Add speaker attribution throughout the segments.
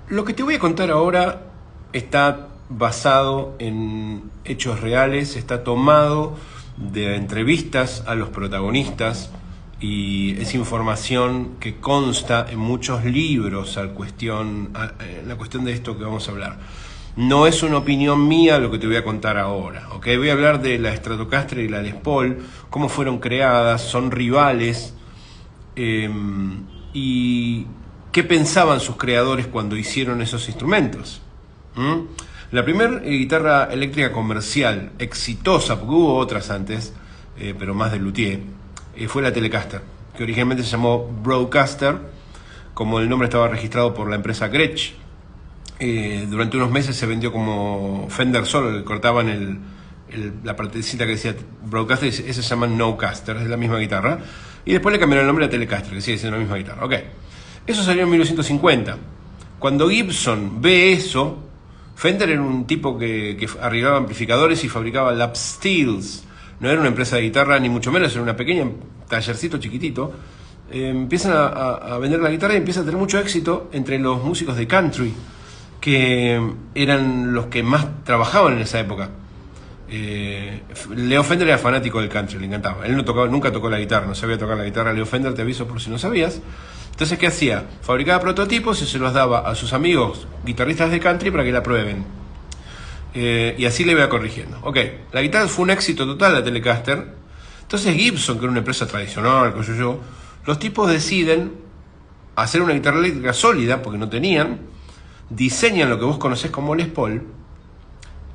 Speaker 1: Lo que te voy a contar ahora está basado en hechos reales, está tomado de entrevistas a los protagonistas y es información que consta en muchos libros la cuestión de esto que vamos a hablar. No es una opinión mía lo que te voy a contar ahora, ¿ok? Voy a hablar de la Stratocaster y la Les Paul, cómo fueron creadas, son rivales, y qué pensaban sus creadores cuando hicieron esos instrumentos. La primera guitarra eléctrica comercial exitosa, porque hubo otras antes, pero más de luthier, fue la Telecaster, que originalmente se llamó Broadcaster, como el nombre estaba registrado por la empresa Gretsch. Durante unos meses se vendió como Fender solo, le cortaban la partecita que decía Broadcaster, ese se llama Nocaster, es la misma guitarra, y después le cambiaron el nombre a Telecaster, que sigue siendo la misma guitarra. Okay. Eso salió en 1950. Cuando Gibson ve eso, Fender era un tipo que arreglaba amplificadores y fabricaba lap steels. No era una empresa de guitarra, ni mucho menos, era una pequeña tallercito chiquitito. Empiezan a vender la guitarra y empieza a tener mucho éxito entre los músicos de country, que eran los que más trabajaban en esa época. Leo Fender era fanático del country, le encantaba. Él nunca tocó la guitarra, no sabía tocar la guitarra. Leo Fender, te aviso por si no sabías. Entonces, ¿qué hacía? Fabricaba prototipos y se los daba a sus amigos guitarristas de country para que la prueben. Y así le iba corrigiendo. Ok, la guitarra fue un éxito total, la Telecaster. Entonces Gibson, que era una empresa tradicional, los tipos deciden hacer una guitarra eléctrica sólida, porque no tenían. Diseñan lo que vos conocés como Les Paul.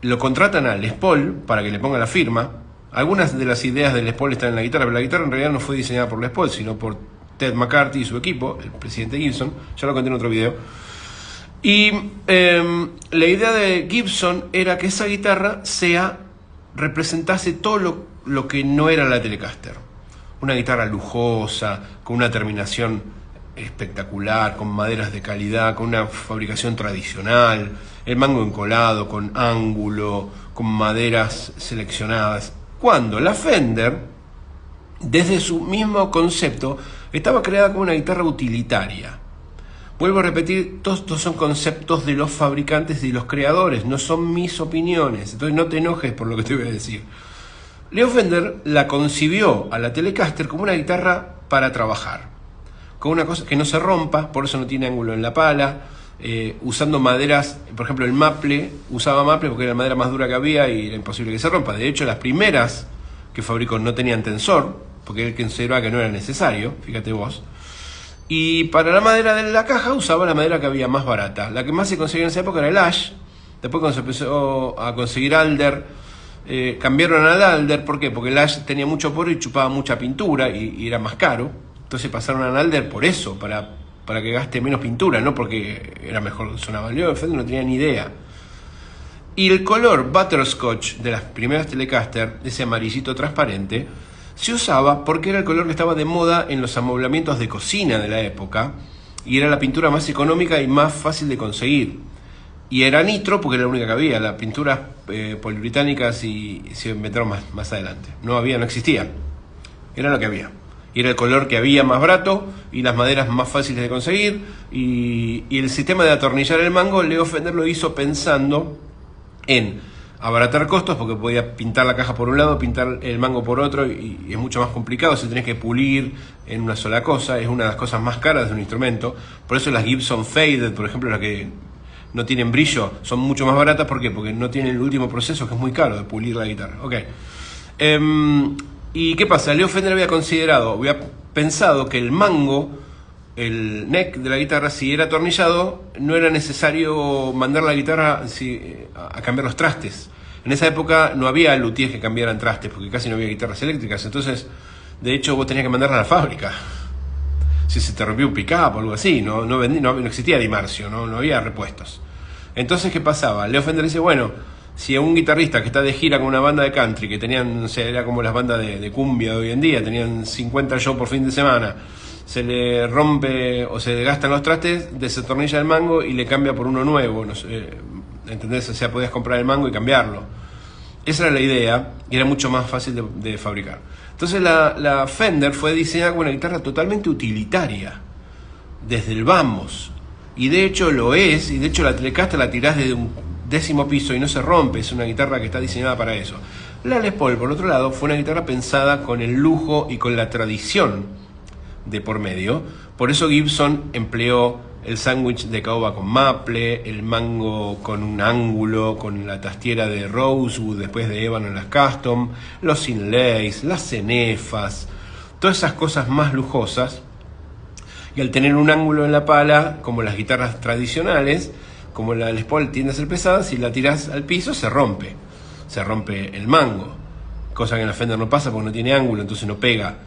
Speaker 1: Lo contratan a Les Paul para que le ponga la firma. Algunas de las ideas de Les Paul están en la guitarra, pero la guitarra en realidad no fue diseñada por Les Paul, sino por Ted McCarthy y su equipo, el presidente Gibson. Ya lo conté en otro video. Y la idea de Gibson era que esa guitarra representase todo lo que no era la Telecaster. Una guitarra lujosa, con una terminación espectacular, con maderas de calidad, con una fabricación tradicional, el mango encolado, con ángulo, con maderas seleccionadas. Cuando la Fender, desde su mismo concepto, estaba creada como una guitarra utilitaria. Vuelvo a repetir, todos estos son conceptos de los fabricantes y los creadores, no son mis opiniones, entonces no te enojes por lo que te voy a decir. Leo Fender la concibió a la Telecaster como una guitarra para trabajar, con una cosa que no se rompa, por eso no tiene ángulo en la pala, usando maderas, por ejemplo el maple, usaba maple porque era la madera más dura que había y era imposible que se rompa. De hecho, las primeras que fabricó no tenían tensor, porque él consideraba que no era necesario, fíjate vos. Y para la madera de la caja usaba la madera que había más barata. La que más se conseguía en esa época era el ash. Después, cuando se empezó a conseguir alder, cambiaron al alder. ¿Por qué? Porque el ash tenía mucho poro y chupaba mucha pintura y era más caro. Entonces pasaron al alder por eso, para que gaste menos pintura, no porque era mejor, sonaba. Leo Fender no tenía ni idea. Y el color butterscotch de las primeras Telecaster, ese amarillito transparente, se usaba porque era el color que estaba de moda en los amoblamientos de cocina de la época y era la pintura más económica y más fácil de conseguir. Y era nitro porque era la única que había. Las pinturas polibritánicas se inventaron más adelante. No existía. Era lo que había. Y era el color que había más barato y las maderas más fáciles de conseguir. Y el sistema de atornillar el mango, Leo Fender lo hizo pensando en abaratar costos, porque podía pintar la caja por un lado, pintar el mango por otro, y es mucho más complicado. Si tenés que pulir en una sola cosa, es una de las cosas más caras de un instrumento. Por eso las Gibson Faded, por ejemplo, las que no tienen brillo, son mucho más baratas. ¿Por qué? Porque no tienen el último proceso, que es muy caro, de pulir la guitarra. Ok. ¿Y qué pasa? Leo Fender había pensado que el mango, el neck de la guitarra, si era atornillado, no era necesario mandar la guitarra a cambiar los trastes. En esa época no había luthiers que cambiaran trastes, porque casi no había guitarras eléctricas. Entonces, de hecho, vos tenías que mandarla a la fábrica. Si se te rompió un pick-up o algo así, no existía Dimarcio, no había repuestos. Entonces, ¿qué pasaba? Leo Fender dice, bueno, si a un guitarrista que está de gira con una banda de country, que tenían, o sea, era como las bandas de cumbia de hoy en día, tenían 50 shows por fin de semana, se le rompe o se desgastan los trastes, desatornilla el mango y le cambia por uno nuevo, no sé, ¿entendés? O sea, podías comprar el mango y cambiarlo. Esa era la idea y era mucho más fácil de fabricar. Entonces la Fender fue diseñada como una guitarra totalmente utilitaria, desde el vamos. Y de hecho lo es, y de hecho la Telecaster la tirás desde un 10º piso y no se rompe, es una guitarra que está diseñada para eso. La Les Paul, por otro lado, fue una guitarra pensada con el lujo y con la tradición de por medio. Por eso Gibson empleó el sándwich de caoba con maple, el mango con un ángulo, con la tastiera de rosewood después de ébano en las custom, los inlays, las cenefas, todas esas cosas más lujosas. Y al tener un ángulo en la pala, como las guitarras tradicionales, como la Les Paul tiende a ser pesada, si la tirás al piso se rompe el mango, cosa que en la Fender no pasa porque no tiene ángulo, entonces no pega.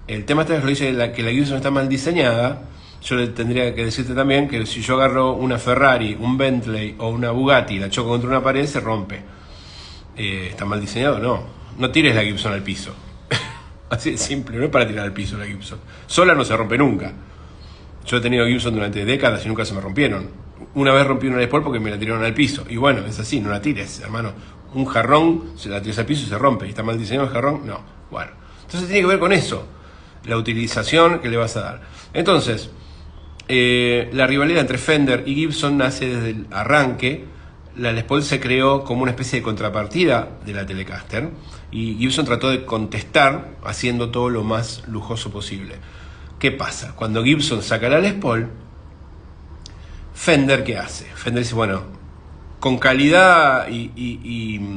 Speaker 1: El tema este es que lo dice que la Gibson está mal diseñada. Yo le tendría que decirte también que si yo agarro una Ferrari, un Bentley o una Bugatti y la choco contra una pared, se rompe. ¿Está mal diseñado? No tires la Gibson al piso. Así de simple, no es para tirar al piso la Gibson. Sola no se rompe nunca. Yo he tenido Gibson durante décadas y nunca se me rompieron. Una vez rompí una Les Paul porque me la tiraron al piso. Y bueno, es así, no la tires, hermano. Un jarrón, se la tiras al piso y se rompe. ¿Y está mal diseñado el jarrón? No. Bueno, entonces tiene que ver con eso. La utilización que le vas a dar. Entonces, la rivalidad entre Fender y Gibson nace desde el arranque. La Les Paul se creó como una especie de contrapartida de la Telecaster y Gibson trató de contestar haciendo todo lo más lujoso posible. ¿Qué pasa? Cuando Gibson saca la Les Paul, Fender, ¿qué hace? Fender dice, bueno, con calidad y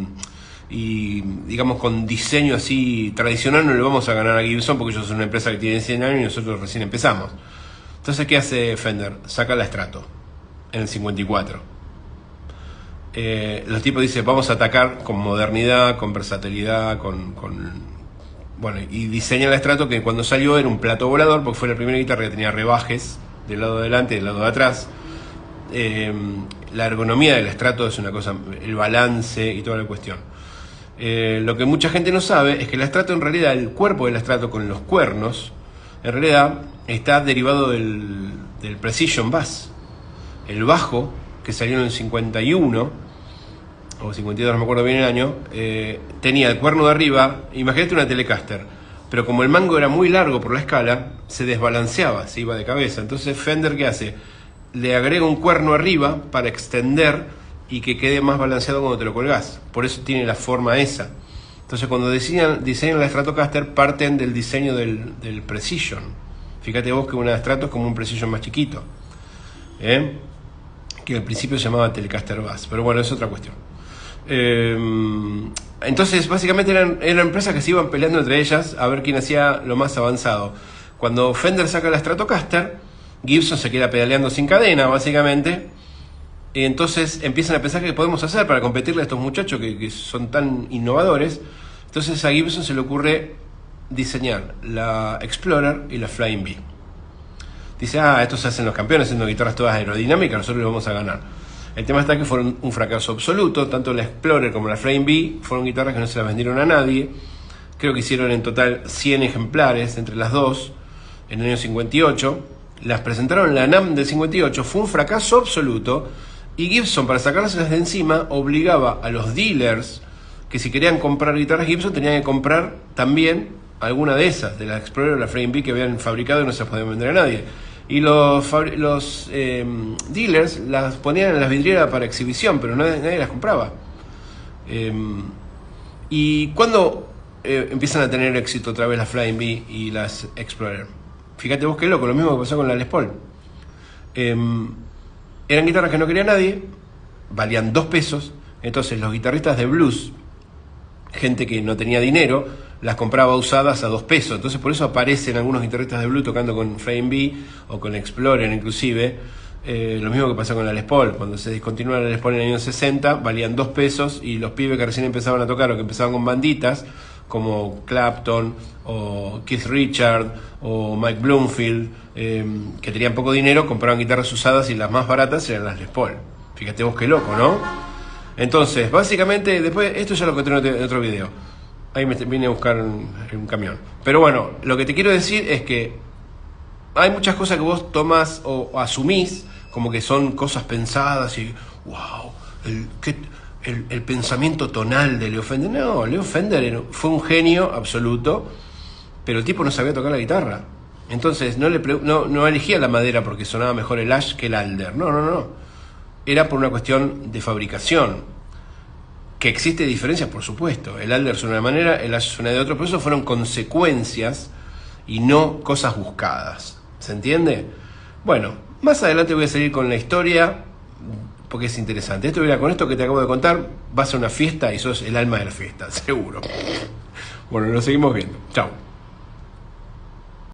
Speaker 1: digamos con diseño así tradicional no le vamos a ganar a Gibson porque ellos son una empresa que tiene 100 años y nosotros recién empezamos. Entonces, ¿qué hace Fender? Saca la Strato en el 54. Los tipos dicen, vamos a atacar con modernidad, con versatilidad, bueno, y diseñan la Strato, que cuando salió era un plato volador porque fue la primera guitarra que tenía rebajes del lado de adelante y del lado de atrás. La ergonomía del Strato es una cosa, el balance y toda la cuestión. Lo que mucha gente no sabe es que la Strato, en realidad, el cuerpo de la Strato con los cuernos, en realidad está derivado del Precision Bass. El bajo, que salió en el 51 o 52, no me acuerdo bien el año, tenía el cuerno de arriba, imagínate una Telecaster, pero como el mango era muy largo por la escala, se desbalanceaba, se iba de cabeza. Entonces Fender, ¿qué hace? Le agrega un cuerno arriba para extender y que quede más balanceado cuando te lo colgás. Por eso tiene la forma esa. Entonces cuando diseñan la Stratocaster parten del diseño del Precision. Fíjate vos que una Strato es como un Precision más chiquito, que al principio se llamaba Telecaster Bass, pero bueno, es otra cuestión. Entonces básicamente eran empresas que se iban peleando entre ellas a ver quién hacía lo más avanzado. Cuando Fender saca la Stratocaster, Gibson se queda pedaleando sin cadena básicamente, y entonces empiezan a pensar qué podemos hacer para competirle a estos muchachos que son tan innovadores. Entonces a Gibson se le ocurre diseñar la Explorer y la Flying V. Dice, estos se hacen los campeones haciendo guitarras todas aerodinámicas, nosotros les vamos a ganar. El tema está que fueron un fracaso absoluto. Tanto la Explorer como la Flying V fueron guitarras que no se las vendieron a nadie. Creo que hicieron en total 100 ejemplares entre las dos en el año 58. Las presentaron en la NAMM del 58, fue un fracaso absoluto. Y Gibson, para sacárselas de encima, obligaba a los dealers que si querían comprar guitarras Gibson tenían que comprar también alguna de esas, de la Explorer o la Flying V que habían fabricado y no se las podían vender a nadie. Y los dealers las ponían en las vidrieras para exhibición, pero nadie las compraba. ¿Y cuándo empiezan a tener éxito otra vez las Flying V y las Explorer? Fíjate vos qué loco, lo mismo que pasó con la Les Paul. Eran guitarras que no quería nadie, valían 2 pesos, entonces los guitarristas de blues, gente que no tenía dinero, las compraba usadas a 2 pesos. Entonces por eso aparecen algunos guitarristas de blues tocando con Flying V o con Explorer inclusive. Lo mismo que pasó con la Les Paul. Cuando se discontinuó la Les Paul en el año 60, valían 2 pesos y los pibes que recién empezaban a tocar o que empezaban con banditas como Clapton o Keith Richards o Mike Bloomfield, que tenían poco dinero, compraban guitarras usadas y las más baratas eran las Les Paul. Fíjate vos qué loco, ¿no? Entonces, básicamente, después, esto ya lo conté en otro video. Ahí vine a buscar un camión. Pero bueno, lo que te quiero decir es que hay muchas cosas que vos tomás o asumís como que son cosas pensadas y wow, el pensamiento tonal de Leo Fender. No, Leo Fender fue un genio absoluto, pero el tipo no sabía tocar la guitarra. Entonces no elegía la madera porque sonaba mejor el ash que el alder. No. Era por una cuestión de fabricación. Que existe diferencias, por supuesto. El alder suena de una manera, el ash suena de otra, pero eso fueron consecuencias y no cosas buscadas. ¿Se entiende? Bueno, más adelante voy a seguir con la historia porque es interesante. Con esto que te acabo de contar, vas a una fiesta y sos el alma de la fiesta, seguro. Bueno, lo seguimos viendo. Chao.